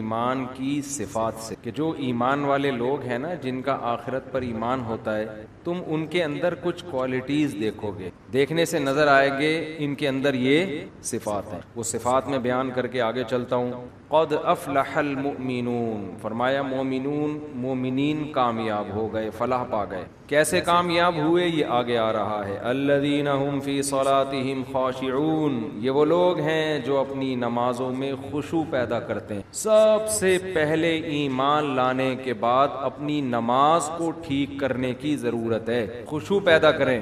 ایمان کی صفات سے کہ جو ایمان والے لوگ ہیں نا، جن کا آخرت پر ایمان ہوتا ہے، تم ان کے اندر کچھ کوالٹیز دیکھو گے، دیکھنے سے نظر آئے گے ان کے اندر یہ صفات ہیں. وہ صفات میں بیان کر کے آگے چلتا ہوں. قد افلح المؤمنون، فرمایا مومنین کامیاب ہو گئے، فلاح پا گئے. کیسے کامیاب ہوئے یہ آگے آ رہا ہے. الذین هم فی صلاتهم خاشعون، یہ وہ لوگ ہیں جو اپنی نمازوں میں خشوع پیدا کرتے ہیں. سب سے پہلے ایمان لانے کے بعد اپنی نماز کو ٹھیک کرنے کی ضرورت ہے. خشوع پیدا کریں.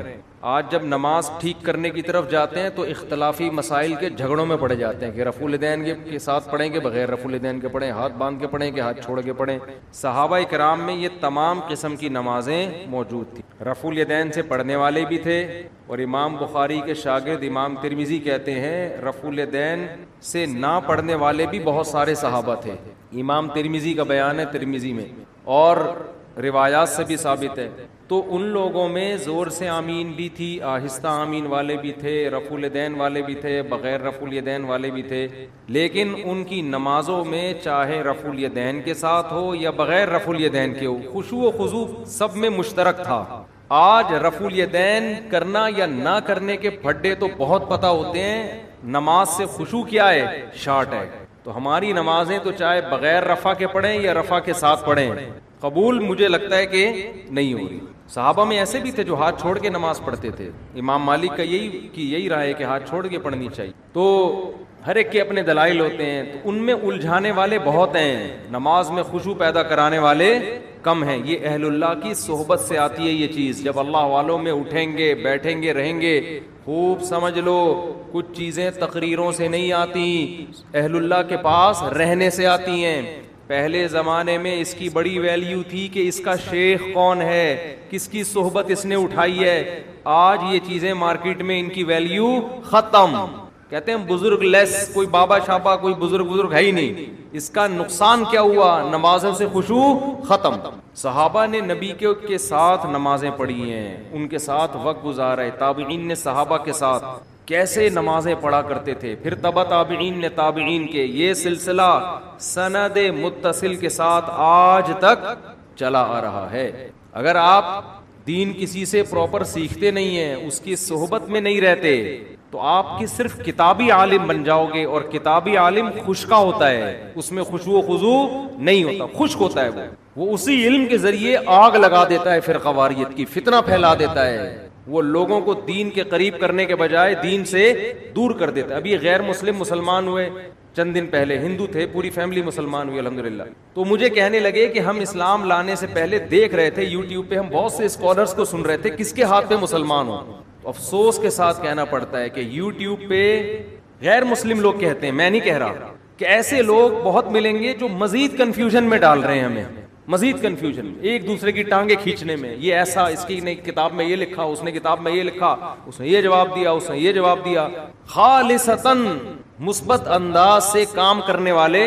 آج جب نماز ٹھیک کرنے کی طرف جاتے ہیں تو اختلافی مسائل کے جھگڑوں میں پڑے جاتے ہیں کہ رفع الیدین کے ساتھ پڑھیں گے، بغیر رفع الیدین کے پڑھیں، ہاتھ باندھ کے پڑھیں کہ ہاتھ چھوڑ کے پڑھیں. صحابہ کرام میں یہ تمام قسم کی نمازیں موجود تھیں. رفع الیدین سے پڑھنے والے بھی تھے، اور امام بخاری کے شاگرد امام ترمذی کہتے ہیں رفع الیدین سے نہ پڑھنے والے بھی بہت سارے صحابہ تھے. امام ترمذی کا بیان ہے ترمذی میں، اور روایات سے بھی ثابت ہے. تو ان لوگوں میں زور سے آمین بھی تھی، آہستہ آمین والے بھی تھے، رفع الیدین والے بھی تھے، بغیر رفع الیدین والے بھی تھے. لیکن ان کی نمازوں میں چاہے رفع الیدین کے ساتھ ہو یا بغیر رفع الیدین کے ہو، خشوع و خضوع سب میں مشترک تھا. آج رفع الیدین کرنا یا نہ کرنے کے پھڈے تو بہت پتہ ہوتے ہیں، نماز سے خشوع کیا ہے؟ شارٹ ہے. تو ہماری نمازیں تو چاہے بغیر رفع کے پڑھیں یا رفع کے ساتھ پڑھیں، قبول مجھے لگتا ہے کہ نہیں ہو رہی. صحابہ میں ایسے بھی تھے جو ہاتھ چھوڑ کے نماز پڑھتے تھے. امام مالک کا یہی رائے ہے کہ ہاتھ چھوڑ کے پڑھنی چاہیے. تو ہر ایک کے اپنے دلائل ہوتے ہیں، تو ان میں الجھانے والے بہت ہیں، نماز میں خشوع پیدا کرانے والے کم ہیں. یہ اہل اللہ کی صحبت سے آتی ہے یہ چیز. جب اللہ والوں میں اٹھیں گے، بیٹھیں گے، رہیں گے، خوب سمجھ لو کچھ چیزیں تقریروں سے نہیں آتی، اہل اللہ کے پاس رہنے سے آتی ہیں. پہلے زمانے میں اس کی بڑی ویلیو تھی کہ اس کا شیخ کون ہے، کس کی صحبت اس نے اٹھائی ہے. آج یہ چیزیں مارکیٹ میں ان کی ویلیو ختم. کہتے ہیں بزرگ لیس، کوئی بابا شابا، کوئی بزرگ ہے ہی نہیں. اس کا نقصان کیا ہوا؟ نمازوں سے خشوع ختم. صحابہ نے نبی کے ساتھ نمازیں پڑھی ہیں، ان کے ساتھ وقت گزارا ہے. تابعین نے صحابہ کے ساتھ کیسے نمازیں پڑھا کرتے تھے، پھر تبع تابعین نے تابعین کے، یہ سلسلہ سند متصل کے ساتھ آج تک چلا آ رہا ہے. اگر آپ دین کسی سے پراپر سیکھتے نہیں ہیں، اس کی صحبت میں نہیں رہتے، تو آپ کی صرف کتابی عالم بن جاؤ گے. اور کتابی عالم خشکا ہوتا ہے، اس میں خشوع و خضوع نہیں ہوتا، خشک ہوتا ہے. وہ اسی علم کے ذریعے آگ لگا دیتا ہے فرقہ واریت کی، فتنہ پھیلا دیتا ہے. وہ لوگوں کو دین کے قریب کرنے کے بجائے دین سے دور کر دیتا ہے. ابھی غیر مسلم مسلمان ہوئے چند دن پہلے، ہندو تھے، پوری فیملی مسلمان ہوئی الحمدللہ. تو مجھے کہنے لگے کہ ہم اسلام لانے سے پہلے دیکھ رہے تھے یوٹیوب پہ، ہم بہت سے اسکالرز کو سن رہے تھے کس کے ہاتھ پہ مسلمان ہو. افسوس کے ساتھ کہنا پڑتا ہے کہ یوٹیوب پہ غیر مسلم لوگ کہتے ہیں، میں نہیں کہہ رہا، کہ ایسے لوگ بہت ملیں گے جو مزید کنفیوژن میں ڈال رہے ہیں ہمیں، مزید کنفیوژن، ایک دوسرے کی ٹانگیں کھینچنے میں. یہ ایسا، اس کی نے کتاب میں یہ لکھا، اس نے کتاب میں یہ لکھا، اس نے یہ جواب دیا، اس نے یہ جواب دیا. خالصتاً مثبت انداز سے کام کرنے والے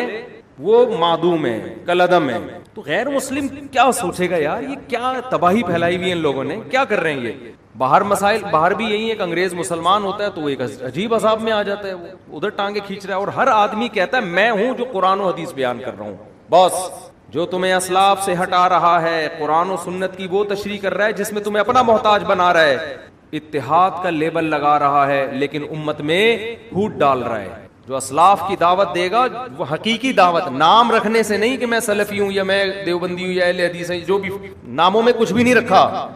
وہ معدوم ہیں، کالعدم ہیں. تو غیر مسلم کیا سوچے گا یار، یہ کیا تباہی پھیلائی ہوئی ہے ان لوگوں نے، کیا کر رہے ہیں یہ. باہر مسائل، باہر بھی یہی ہے کہ انگریز مسلمان ہوتا ہے تو وہ ایک عجیب عذاب میں آ جاتا ہے، وہ ادھر ٹانگیں کھینچ رہا ہے. اور ہر آدمی کہتا ہے میں ہوں جو قرآن و حدیث بیان کر رہا ہوں. بس جو تمہیں اسلاف سے ہٹا رہا ہے، قرآن و سنت کی وہ تشریح کر رہا ہے جس میں تمہیں اپنا محتاج بنا رہا ہے، اتحاد کا لیبل لگا رہا ہے، لیکن امت میں پھوٹ ڈال رہا ہے. جو اسلاف کی دعوت دے گا وہ حقیقی دعوت، نام رکھنے سے نہیں کہ میں سلفی ہوں یا میں دیوبندی ہوں یا اہل حدیث ہوں، جو بھی ناموں میں کچھ بھی نہیں رکھا.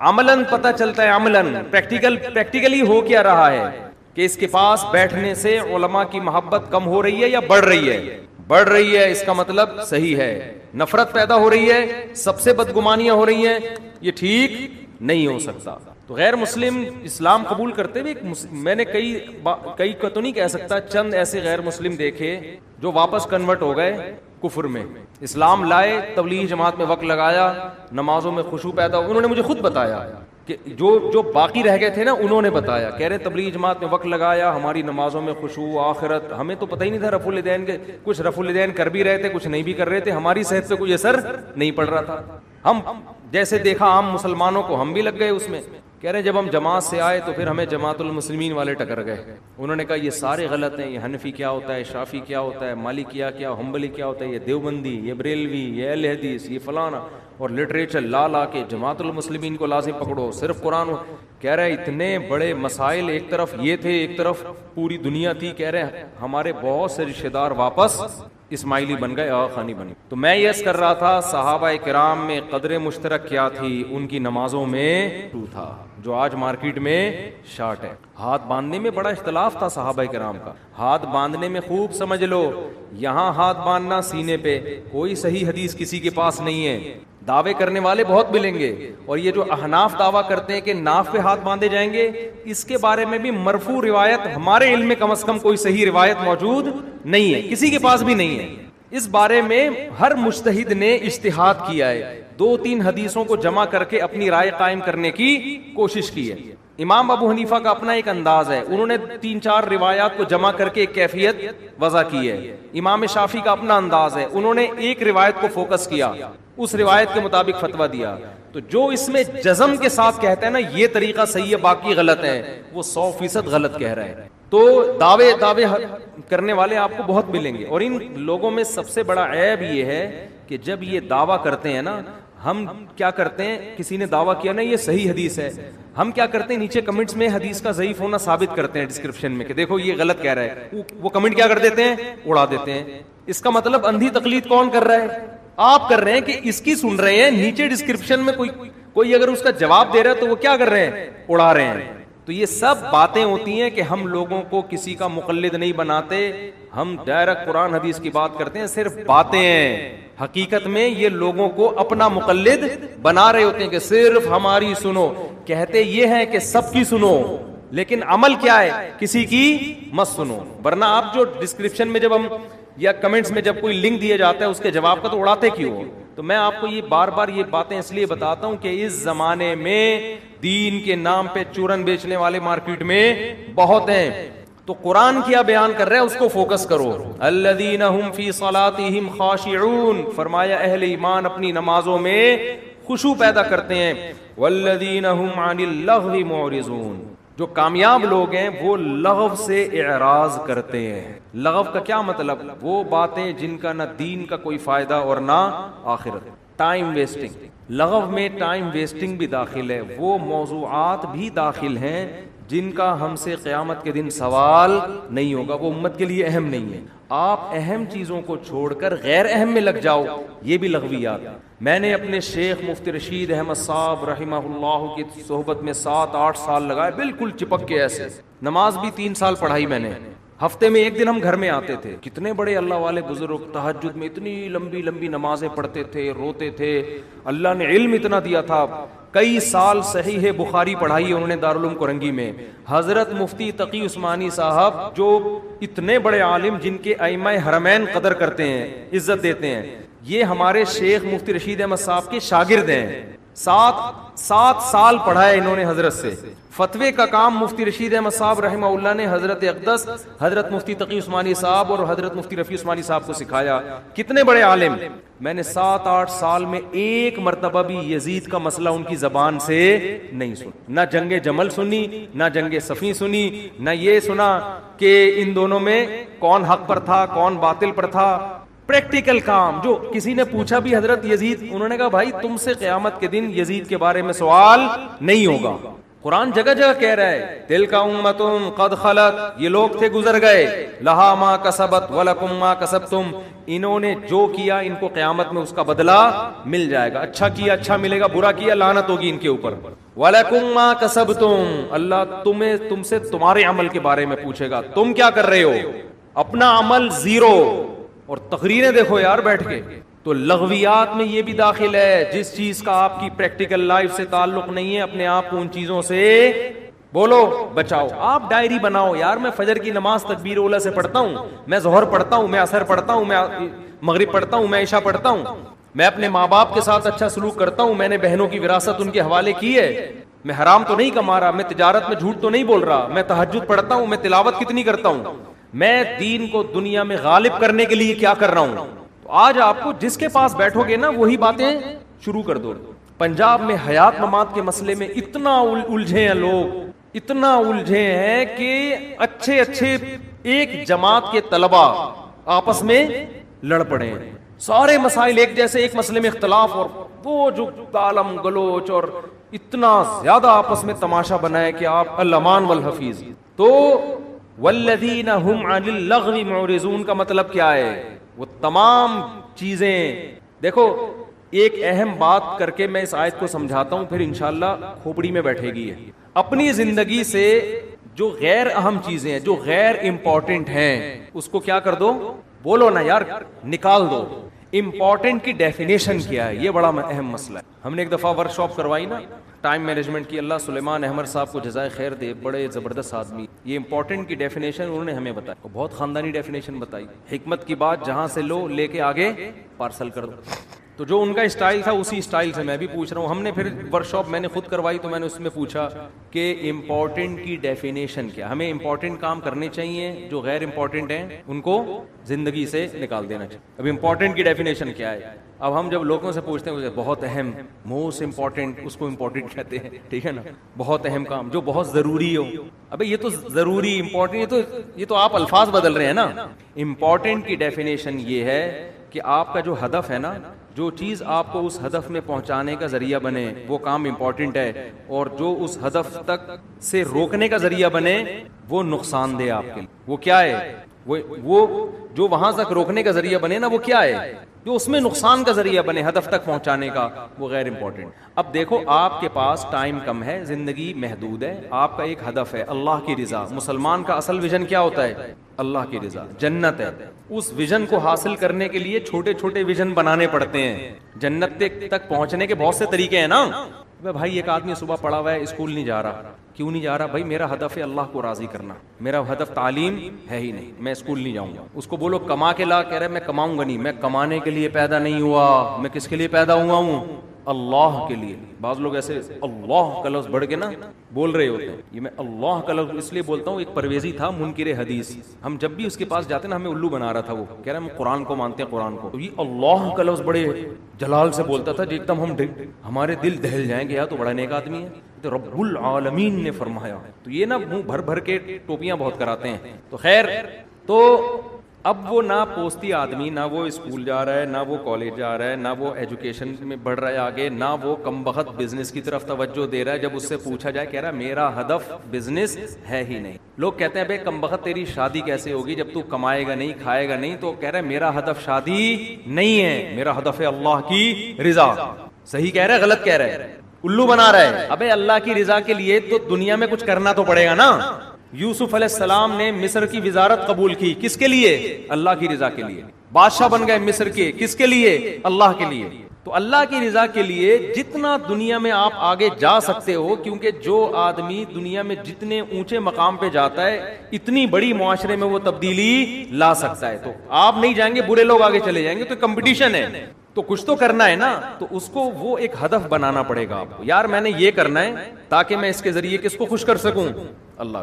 عملاً پتہ چلتا ہے، عملاً پریکٹیکلی ہو کیا رہا ہے کہ اس کے پاس بیٹھنے سے علماء کی محبت کم ہو رہی ہے یا بڑھ رہی ہے؟ بڑھ رہی ہے. اس کا مطلب صحیح ہے. نفرت پیدا ہو رہی ہے، سب سے بدگمانیاں ہو رہی ہیں، یہ ٹھیک نہیں ہو سکتا. تو غیر مسلم اسلام قبول کرتے ہوئے میں نے کئی کو تو نہیں کہہ سکتا، چند ایسے غیر مسلم دیکھے جو واپس کنورٹ ہو گئے کفر میں. اسلام لائے، تبلیغ جماعت میں وقت لگایا، نمازوں میں خشوع پیدا. انہوں نے مجھے خود بتایا کہ جو باقی رہ گئے تھے نا، انہوں نے بتایا، کہہ رہے تبلیغ جماعت میں وقت لگایا، ہماری نمازوں میں خشوع، آخرت، ہمیں تو پتہ ہی نہیں تھا رفع الیدین کے، کچھ رفع الیدین کر بھی رہے تھے، کچھ نہیں بھی کر رہے تھے، ہماری صحت پہ کوئی اثر نہیں پڑ رہا تھا. ہم جیسے دیکھا عام مسلمانوں کو، ہم بھی لگ گئے اس میں. کہہ رہے ہیں جب ہم جماعت سے آئے تو پھر ہمیں جماعت المسلمین والے ٹکر گئے. انہوں نے کہا یہ سارے غلط ہیں, یہ حنفی کیا ہوتا ہے, شافی کیا ہوتا ہے, مالکیہ کیا, حنبلی کیا ہوتا ہے, یہ دیوبندی, یہ بریلوی, یہ اہل حدیث, یہ فلانا, اور لٹریچر لا کے جماعت المسلمین کو لازم پکڑو, صرف قرآن. کہہ رہے اتنے بڑے مسائل, ایک طرف یہ تھے, ایک طرف پوری دنیا تھی. کہہ رہے ہمارے بہت سے رشتہ دار واپس اسماعیلی بن گئے, آغا خانی بنی. تو میں یہ عرض کر رہا تھا صحابہ کرام میں قدر مشترک کیا تھی, ان کی نمازوں میں تو تھا جو آج مارکیٹ میں شارٹ ہے. ہاتھ باندھنے میں بڑا اختلاف تھا صحابہ کرام کا. ہاتھ باندھنے میں خوب سمجھ لو, یہاں ہاتھ باندھنا سینے پہ, کوئی صحیح حدیث کسی کے پاس نہیں ہے. دعوے کرنے والے بہت ملیں گے, اور یہ جو احناف دعویٰ کرتے ہیں کہ ناف پہ ہاتھ باندھے جائیں گے, اس کے بارے میں بھی مرفوع روایت ہمارے علم میں کم از کم کوئی صحیح روایت موجود نہیں ہے, کسی کے پاس بھی نہیں ہے. اس بارے میں ہر مجتہد نے اجتہاد کیا ہے, 2-3 حدیثوں کو جمع کر کے اپنی رائے قائم کرنے کی کوشش کی ہے. امام ابو حنیفہ کا اپنا ایک انداز ہے, انہوں نے 3-4 روایات کو جمع کر کے ایک کیفیت وضع کی ہے. امام شافعی کا اپنا انداز ہے, انہوں نے ایک روایت کو فوکس کیا, اس روایت کے مطابق فتویٰ دیا. تو جو اس میں جزم کے ساتھ کہتا ہے نا یہ طریقہ صحیح ہے باقی غلط ہے, وہ 100% غلط کہہ رہا ہے. تو دعوے کرنے والے آپ کو بہت ملیں گے, اور ان لوگوں میں سب سے بڑا عیب یہ ہے کہ جب یہ دعویٰ کرتے ہیں نا, ہم کیا کرتے ہیں, کسی نے دعویٰ کیا نا یہ صحیح حدیث ہے, ہم کیا کرتے ہیں نیچے کمنٹس میں حدیث کا ضعیف ہونا ثابت کرتے ہیں ڈسکرپشن میں کہ دیکھو یہ غلط کہہ رہا ہے. وہ کمنٹ کیا کر دیتے ہیں, اڑا دیتے ہیں. اس کا مطلب اندھی تقلید کون کر رہا ہے, آپ کر رہے ہیں کہ اس کی سن رہے ہیں, نیچے ڈسکرپشن میں کوئی اگر اس کا جواب دے رہا ہے تو وہ کیا کر رہے ہیں, اڑا رہے ہیں. تو یہ سب باتیں ہوتی ہیں کہ ہم لوگوں کو کسی کا مقلد نہیں بناتے, ہم ڈائریکٹ قرآن حدیث کی بات کرتے ہیں, صرف باتیں ہیں. حقیقت میں یہ لوگوں کو اپنا مقلد بنا رہے ہوتے ہیں کہ صرف ہماری سنو. کہتے یہ ہے کہ سب کی سنو, لیکن عمل کیا ہے, کسی کی مت سنو. ورنہ آپ جو ڈسکرپشن میں جب ہم یا کمنٹس میں جب کوئی لنک دیا جاتا ہے اس کے جواب کا تو اڑاتے کیوں ہو. تو میں آپ کو یہ بار بار یہ باتیں اس لیے بتاتا ہوں کہ اس زمانے میں دین کے نام پہ چورن بیچنے والے مارکیٹ میں بہت ہیں. تو قرآن کیا بیان کر رہا ہے اس کو فوکس کرو. الذین هم فی صلاتہم خاشعون, فرمایا اہل ایمان اپنی نمازوں میں خشوع پیدا کرتے ہیں. والذین هم عن اللغو معرضون, جو کامیاب لوگ ہیں وہ لغو سے اعراض کرتے ہیں. لغو کا کیا مطلب, وہ باتیں جن کا نہ دین کا کوئی فائدہ اور نہ آخرت. ٹائم ویسٹنگ, لغو میں ٹائم ویسٹنگ بھی داخل ہے, وہ موضوعات بھی داخل ہیں جن کا ہم سے قیامت کے دن سوال نہیں ہوگا, وہ امت کے لیے اہم نہیں ہے. آپ اہم چیزوں کو چھوڑ کر غیر اہم میں لگ جاؤ, یہ بھی لغویات. میں نے اپنے شیخ مفتی رشید احمد صاحب رحمہ اللہ کی صحبت میں 7-8 سال لگائے, بالکل چپک کے ایسے. نماز بھی 3 سال پڑھائی میں نے, ہفتے میں 1 دن ہم گھر میں آتے تھے. کتنے بڑے اللہ والے بزرگ تہجد میں اتنی لمبی لمبی نمازیں پڑھتے تھے, روتے تھے. اللہ نے علم اتنا دیا تھا, کئی سال صحیح بخاری پڑھائی انہوں نے دارالعلوم کرنگی میں. حضرت مفتی تقی عثمانی صاحب جو اتنے بڑے عالم جن کے ائمہ حرمین قدر کرتے ہیں, عزت دیتے ہیں, یہ ہمارے شیخ مفتی رشید احمد صاحب کے شاگرد ہیں. 7 سال پڑھا ہے انہوں نے حضرت سے. فتوے کا کام مفتی رشید احمد صاحب رحمہ اللہ نے حضرت اقدس, حضرت مفتی تقی عثمانی صاحب اور حضرت مفتی رفیع عثمانی صاحب کو سکھایا. کتنے بڑے عالم. میں نے 7-8 سال میں ایک مرتبہ بھی یزید کا مسئلہ ان کی زبان سے نہیں سنا. نہ جنگ جمل سنی, نہ جنگ صفین سنی, نہ یہ سنا کہ ان دونوں میں کون حق پر تھا کون باطل پر تھا. پریکٹیکل کام. جو کسی نے پوچھا بھی حضرت یزید, انہوں نے کہا بھائی تم سے قیامت کے دن یزید کے بارے میں سوال نہیں ہوگا. قرآن جگہ جگہ کہہ رہا ہے تلک امۃ قد خلت, یہ لوگ تھے گزر گئے, لہا ما کسبت ولکم ما کسبتم, انہوں نے جو کیا ان کو قیامت میں اس کا بدلہ مل جائے گا. اچھا کیا اچھا ملے گا, برا کیا لعنت ہوگی ان کے اوپر. ولکم ما کسبتم, اللہ تم سے تمہارے عمل کے بارے میں پوچھے گا, تم کیا کر رہے ہو. اپنا عمل زیرو, اور تقریریں دیکھو یار بیٹھ کے. تو لغویات میں یہ بھی داخل ہے, جس چیز کا آپ کی پریکٹیکل لائف سے تعلق نہیں ہے اپنے آپ کو ان چیزوں سے بولو بچاؤ. آپ ڈائری بناؤ یار, میں فجر کی نماز تکبیر اولا سے پڑھتا ہوں, میں ظہر پڑھتا ہوں, میں عصر پڑھتا ہوں, میں مغرب پڑھتا ہوں, میں عشاء پڑھتا ہوں, میں اپنے ماں باپ کے ساتھ اچھا سلوک کرتا ہوں, میں نے بہنوں کی وراثت ان کے حوالے کی ہے, میں حرام تو نہیں کما رہا, میں تجارت میں جھوٹ تو نہیں بول رہا, میں تہجد پڑھتا ہوں, میں تلاوت کتنی کرتا ہوں, میں دین کو دنیا میں غالب کرنے کے لیے کیا کر رہا ہوں. تو آج آپ کو جس کے پاس بیٹھو گے نا وہی باتیں شروع کر دو. پنجاب میں حیات ممات کے مسئلے میں اتنا الجھے ہیں لوگ، اتنا الجھے ہیں کہ اچھے اچھے ایک جماعت کے طلبہ آپس میں لڑ پڑے ہیں، سارے مسائل ایک جیسے، ایک مسئلے میں اختلاف، اور وہ جو گالم گلوچ اور اتنا زیادہ آپس میں تماشا بنا ہے کہ آپ الامان والحفیظ. تو والذین هم عن اللغو معرضون کا مطلب کیا ہے؟ وہ تمام چیزیں. دیکھو ایک اہم بات کر کے میں اس آیت کو سمجھاتا ہوں، پھر انشاءاللہ کھوپڑی میں بیٹھے گی. اپنی زندگی سے جو غیر اہم چیزیں ہیں، جو غیر امپورٹنٹ ہیں، اس کو کیا کر دو؟ بولو نا یار، نکال دو. امپورٹنٹ کی ڈیفینیشن کیا ہے؟ یہ بڑا اہم مسئلہ ہے. ہم نے ایک دفعہ ورک شاپ کروائی نا ٹائم مینجمنٹ کی، اللہ سلیمان احمد صاحب کو جزائے خیر دے، بڑے زبردست آدمی. یہ امپورٹنٹ کی ڈیفینیشن انہوں نے ہمیں بتائی، بہت خاندانی ڈیفینیشن بتائی. حکمت کی بات جہاں سے لو، لے کے آگے پارسل کر دو. تو جو ان کا اسٹائل تھا اسی اسٹائل سے میں بھی پوچھ رہا ہوں. ہم نے پھر ورک شاپ میں نے خود کروائی تو میں نے اس میں پوچھا کہ امپورٹنٹ کی ڈیفینیشن کیا؟ ہمیں امپورٹنٹ کام کرنے چاہیے، جو غیر امپورٹنٹ ہیں ان کو زندگی سے نکال دینا چاہیے. اب امپورٹنٹ کی ڈیفینیشن کیا ہے؟ اب ہم جب لوگوں سے پوچھتے ہیں بہت اہم، موسٹ امپورٹنٹ، اس کو امپورٹنٹ کہتے ہیں، ٹھیک ہے نا. بہت اہم کام جو بہت ضروری ہو. ابے یہ تو ضروری امپورٹنٹ، یہ تو آپ الفاظ بدل رہے ہیں نا. امپورٹنٹ کی ڈیفینیشن یہ ہے کہ آپ کا جو ہدف ہے نا، جو چیز آپ کو اس ہدف میں پہنچانے کا ذریعہ بنے، وہ کام امپورٹنٹ ہے، اور جو اس ہدف تک سے روکنے کا ذریعہ بنے وہ نقصان دہ آپ کے لیے. وہ کیا ہے؟ وہ جو وہاں تک روکنے کا ذریعہ بنے نا، وہ کیا ہے؟ جو اس میں نقصان کا ذریعہ بنے ہدف تک پہنچانے کا، وہ غیر امپورٹنٹ. اب دیکھو آپ کے پاس ٹائم کم ہے، زندگی محدود ہے، آپ کا ایک ہدف ہے اللہ کی رضا. مسلمان کا اصل ویژن کیا ہوتا ہے؟ اللہ کی رضا، جنت ہے. اس ویژن کو حاصل کرنے کے لیے چھوٹے چھوٹے ویژن بنانے پڑتے ہیں. جنت تک پہنچنے کے بہت سے طریقے ہیں نا. بھائی ایک آدمی صبح پڑھا ہوا ہے، اسکول نہیں جا رہا. کیوں نہیں جا رہا؟ بھائی میرا ہدف ہے اللہ کو راضی کرنا، میرا ہدف تعلیم ہے ہی نہیں، میں اسکول نہیں جاؤں گا. اس کو بولو کما کے لا، کہہ رہا ہے میں کماؤں گا نہیں. میں کمانے کے لیے پیدا نہیں ہوا، میں کس کے لیے پیدا ہوا ہوں؟ اللہ کے لیے. بعض لوگ ایسے اللہ کا لفظ بڑھ کے نا بول رہے ہوتے ہیں. یہ میں اللہ کا لفظ اس لیے بولتا ہوں، ایک پرویزی تھا منکر حدیث، ہم جب بھی اس کے پاس جاتے نا ہمیں الو بنا رہا تھا. وہ کہہ رہا ہے ہم قرآن کو مانتے ہیں، قرآن کو. تو یہ اللہ کا لفظ بڑے جلال سے بولتا تھا، ایک دم ہمارے دل دہل جائیں گے، یا تو بڑا نیک آدمی ہے، تو رب العالمین نے فرمایا. تو یہ نا منہ بھر بھر کے ٹوپیاں بہت کراتے ہیں. تو خیر، تو اب وہ نہ پوستی آدمی، نہ وہ اسکول جا رہا ہے، نہ وہ کالج جا رہا ہے، نہ وہ ایجوکیشن میں بڑھ رہا ہے آگے، نہ وہ کم بخت بزنس کی طرف توجہ دے رہا ہے. جب اس سے پوچھا جائے کہہ رہا ہے میرا ہدف بزنس ہے ہی نہیں. لوگ کہتے ہیں بے کم بخت تیری شادی کیسے ہوگی جب تو کمائے گا نہیں، کھائے گا نہیں. تو کہہ رہا ہے میرا ہدف شادی نہیں ہے، میرا ہدف ہے اللہ کی رضا. صحیح کہہ رہا ہے غلط کہہ رہا ہے؟ الو بنا رہا ہے. ابے اللہ کی رضا کے لیے تو دنیا میں کچھ کرنا تو پڑے گا نا. یوسف علیہ السلام نے مصر کی وزارت قبول کی، کس کے لیے؟ اللہ کی رضا کے لیے. بادشاہ بن گئے مصر کے، کس کے لیے؟ اللہ کے لیے. تو اللہ کی رضا کے لیے جتنا دنیا میں آپ آگے جا سکتے ہو، کیونکہ جو آدمی دنیا میں جتنے اونچے مقام پہ جاتا ہے اتنی بڑی معاشرے میں وہ تبدیلی لا سکتا ہے. تو آپ نہیں جائیں گے، برے لوگ آگے چلے جائیں گے. تو کمپٹیشن ہے، تو کچھ تو کرنا ہے نا. تو اس کو وہ ایک ہدف بنانا پڑے گا آپ کو. یار میں نے یہ کرنا ہے تاکہ میں اس کے ذریعے کس کو خوش کر سکوں؟ اللہ.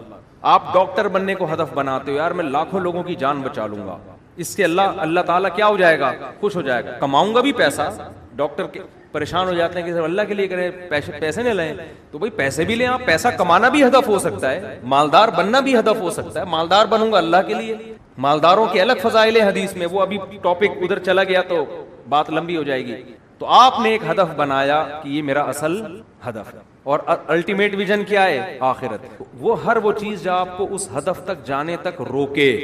آپ ڈاکٹر بننے کو ہدف بناتے ہو، یار میں لاکھوں لوگوں کی جان بچا لوں گا، اس سے اللہ تعالیٰ کیا ہو جائے گا؟ خوش ہو جائے گا. کماؤں گا بھی پیسہ. ڈاکٹر کے پریشان ہو جاتے ہیں کہ اللہ کے لیے کریں، پیسے نہ لیں. تو بھائی پیسے بھی لیں آپ. پیسہ کمانا بھی ہدف ہو سکتا ہے، مالدار بننا بھی ہدف ہو سکتا ہے. مالدار بنوں گا اللہ کے لیے. مالداروں کے الگ فضائل حدیث میں، وہ ابھی ٹاپک ادھر چلا گیا تو بات لمبی ہو جائے گی. تو آپ نے ایک ہدف بنایا کہ یہ میرا اصل ہدف ہے، اور الٹیمیٹ ویژن کیا ہے؟ آخرت. وہ ہر وہ چیز جو آپ کو اس ہدف تک جانے تک روکے،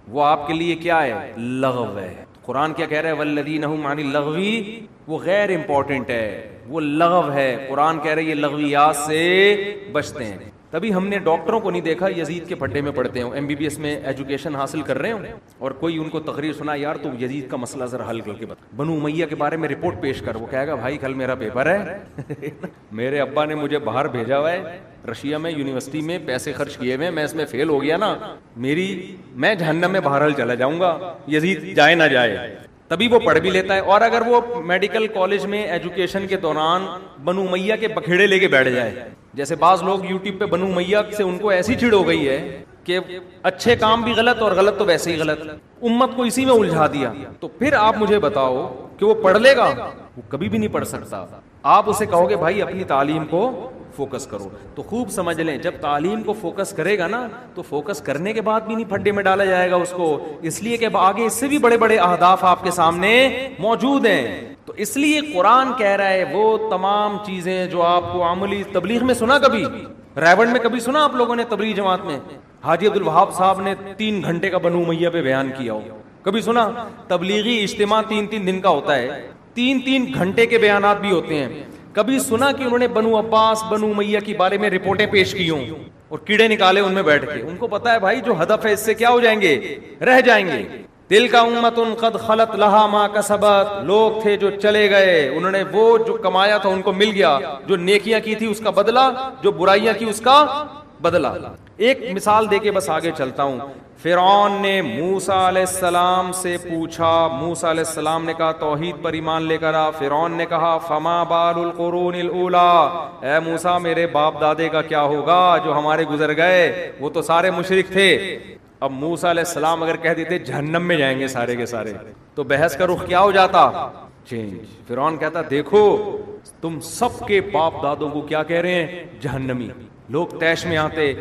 وہ آپ کے لیے کیا ہے؟ لغو ہے. قرآن کیا کہہ رہا ہے؟ والذین هم عن اللغو، وہ غیر امپورٹنٹ ہے، وہ لغو ہے. قرآن کہہ رہا ہے یہ لغویات سے بچتے ہیں. تبھی ہم نے ڈاکٹروں کو نہیں دیکھا یزید کے پھڈے میں پڑھتے ہوں، ایم بی بی ایس میں ایجوکیشن حاصل کر رہے ہوں، اور کوئی ان کو تقریر سنا، یار تو یزید کا مسئلہ ذرا حل کر کے بتا، بنو امیہ کے بارے میں رپورٹ پیش کر. وہ کہے گا بھائی کل میرا پیپر ہے میرے ابا نے مجھے باہر بھیجا ہوا ہے رشیا میں، یونیورسٹی میں پیسے خرچ کیے ہوئے، میں اس میں فیل ہو گیا نا، میں جہنم میں بہرحال چلا جاؤں گا، یزید جائے نہ جائے. تبھی وہ پڑھ بھی لیتا ہے. اور اگر وہ میڈیکل کالج میں ایجوکیشن کے دوران بنو امیہ کے بکھیڑے لے کے بیٹھ جائے، جیسے بعض لوگ یوٹیوب پہ بنو امیہ سے ان کو ایسی چڑ ہو گئی ہے کہ اچھے کام بھی غلط اور غلط تو ویسے ہی غلط، امت کو اسی میں الجھا دیا. تو پھر آپ مجھے بتاؤ کہ وہ پڑھ لے گا؟ وہ کبھی بھی نہیں پڑھ سکتا. آپ اسے کہو گے بھائی اپنی تعلیم کو فوکس کرو، تو خوب سمجھ لیں جب تعلیم کو فوکس کرے گا نا تو فوکس کرنے کے بعد بھی نہیں پھڈے میں ڈالا جائے گا اس کو، اس لیے کہ آگے اس سے بھی بڑے بڑے اہداف آپ کے سامنے موجود ہیں۔ تو اس لیے قرآن کہہ رہا ہے وہ تمام چیزیں جو آپ کو عملی تبلیغ میں سنا، کبھی ریونڈ میں کبھی سنا آپ لوگوں نے تبلیغ جماعت میں حاجی عبد الوہاب صاحب نے 3 گھنٹے کا بنو امیہ پہ بیان کیا ہو؟ کبھی سنا؟ تبلیغی اجتماع 3 دن کا ہوتا ہے، 3 گھنٹے کے بیانات بھی ہوتے ہیں۔ کبھی سنا کہ انہوں نے بنو عباس بنو امیہ کے بارے میں رپورٹیں پیش کی ہوں اور کیڑے نکالے ان میں بیٹھ کے؟ ان کو پتا ہے بھائی جو ہدف ہے اس سے کیا ہو جائیں گے، رہ جائیں گے۔ تلک امۃ قد خلت لہا ما کسبت، لوگ تھے جو چلے گئے، انہوں نے وہ جو کمایا تھا ان کو مل گیا، جو نیکیاں کی تھی اس کا بدلہ، جو برائیاں کی اس کا بدلہ۔ ایک مثال دے کے بس آگے چلتا ہوں۔ فرعون نے موسیٰ علیہ السلام سے پوچھا، موسیٰ علیہ السلام نے کہا توحید پر ایمان لے کر آ۔ فرعون نے کہا فما بال القرون الاولی، اے موسیٰ میرے باپ دادے کا کیا ہوگا جو ہمارے گزر گئے، وہ تو سارے مشرک تھے۔ اب موسیٰ علیہ السلام اگر کہہ دیتے جہنم میں جائیں گے سارے کے سارے، تو بحث کا رخ کیا ہو جاتا؟ چینج۔ فرعون کہتا دیکھو تم سب کے باپ دادوں کو کیا کہہ رہے ہیں، جہنمی۔ لوگ طیش میں آتے۔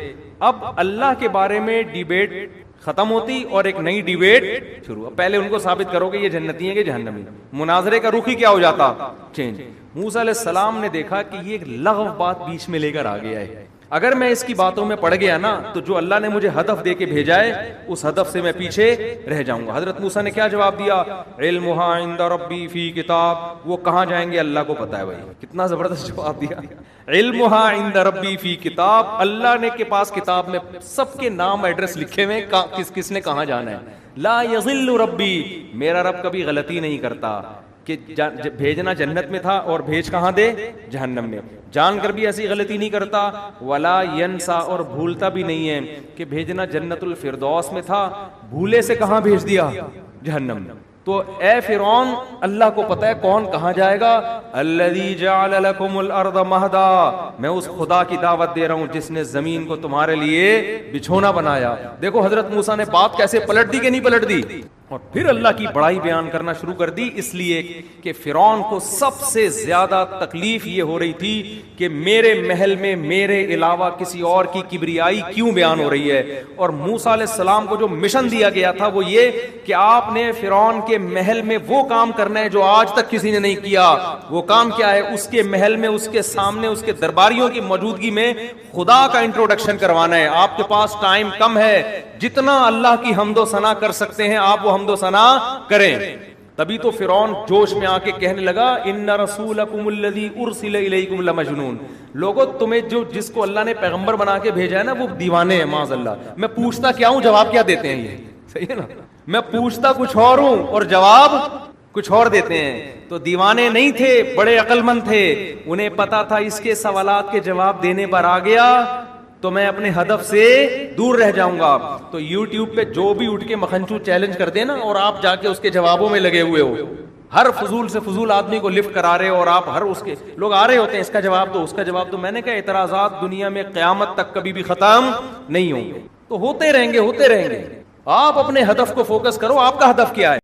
اب اللہ کے بارے میں ڈیبیٹ ختم ہوتی اور ایک نئی ڈیبیٹ شروع۔ اب پہلے ان کو ثابت کرو کہ یہ جنتی ہیں کہ جہنمی، مناظرے کا رخ ہی کیا ہو جاتا، چینج۔ موسیٰ علیہ السلام نے دیکھا کہ یہ ایک لغو بات بیچ میں لے کر آ گیا ہے، اگر میں اس کی باتوں میں پڑ گیا نا تو جو اللہ نے مجھے ہدف دے کے بھیجا ہے اس ہدف سے میں پیچھے رہ جاؤں گا۔ حضرت موسیٰ نے کیا جواب دیا؟ علمها عند ربی فی کتاب، وہ کہاں جائیں گے اللہ کو پتا ہے۔ بھائی کتنا زبردست جواب دیا، علمها عند ربی فی کتاب، اللہ نے کے پاس کتاب میں سب کے نام ایڈریس لکھے ہوئے، کس کس نے کہاں جانا ہے۔ لا یضل ربی، میرا رب کبھی غلطی نہیں کرتا، کہ بھیجنا جنت میں تھا اور بھیج کہاں دے، جہنم میں، جان کر بھی ایسی غلطی نہیں کرتا۔ ولا ینسا، اور بھولتا بھی نہیں ہے کہ بھیجنا جنت الفردوس میں تھا، بھولے سے کہاں بھیج دیا، جہنم میں۔ تو اے فرعون اللہ کو پتہ ہے کون کہاں جائے گا۔ الذی جعل لکم الارض مہدا، میں اس خدا کی دعوت دے رہا ہوں جس نے زمین کو تمہارے لیے بچھونا بنایا۔ دیکھو حضرت موسیٰ نے بات کیسے پلٹ دی کہ نہیں پلٹ دی، اور پھر اللہ کی بڑائی بیان کرنا شروع کر دی، اس لیے کہ فرعون کو سب سے زیادہ تکلیف یہ ہو رہی تھی کہ میرے محل میں میرے علاوہ کسی اور کی کبریائی کیوں بیان ہو رہی ہے۔ اور موسیٰ علیہ السلام کو جو مشن دیا گیا تھا وہ یہ کہ آپ نے فرعون کے محل میں وہ کام کرنا ہے جو آج تک کسی نے نہیں کیا۔ وہ کام کیا ہے؟ اس کے محل میں، اس کے سامنے، اس کے درباریوں کی موجودگی میں خدا کا انٹروڈکشن کروانا ہے۔ آپ کے پاس ٹائم کم ہے، جتنا اللہ کی حمد و ثنا کر سکتے ہیں آپ وہ حمد و ثنا کریں۔ تبھی تو فرعون جوش میں آ کے کہنے لگا ان رسولکم الذی ارسل الیکم لمجنون، لوگوں تمہیں جس کو اللہ نے پیغمبر بنا کے بھیجا ہے نا وہ دیوانے ہیں معاذ اللہ۔ میں پوچھتا کیا ہوں، جواب کیا دیتے ہیں یہ، صحیح ہے نا؟ میں پوچھتا کچھ اور ہوں اور جواب کچھ اور دیتے ہیں۔ تو دیوانے نہیں تھے، بڑے عقل مند تھے، انہیں پتا تھا اس کے سوالات کے جواب دینے پر آ گیا تو میں اپنے ہدف سے دور رہ جاؤں گا۔ تو یوٹیوب پہ جو بھی اٹھ کے مکھنچو چیلنج کر دے نا اور آپ جا کے اس کے جوابوں میں لگے ہوئے ہو، ہر فضول سے فضول آدمی کو لفٹ کرا رہے ہو اور آپ ہر اس کے لوگ آ رہے ہوتے ہیں اس کا جواب دو، اس کا جواب دو۔ میں نے کہا اعتراضات دنیا میں قیامت تک کبھی بھی ختم نہیں ہوں گے، تو ہوتے رہیں گے ہوتے رہیں گے۔ آپ اپنے ہدف کو فوکس کرو، آپ کا ہدف کیا ہے؟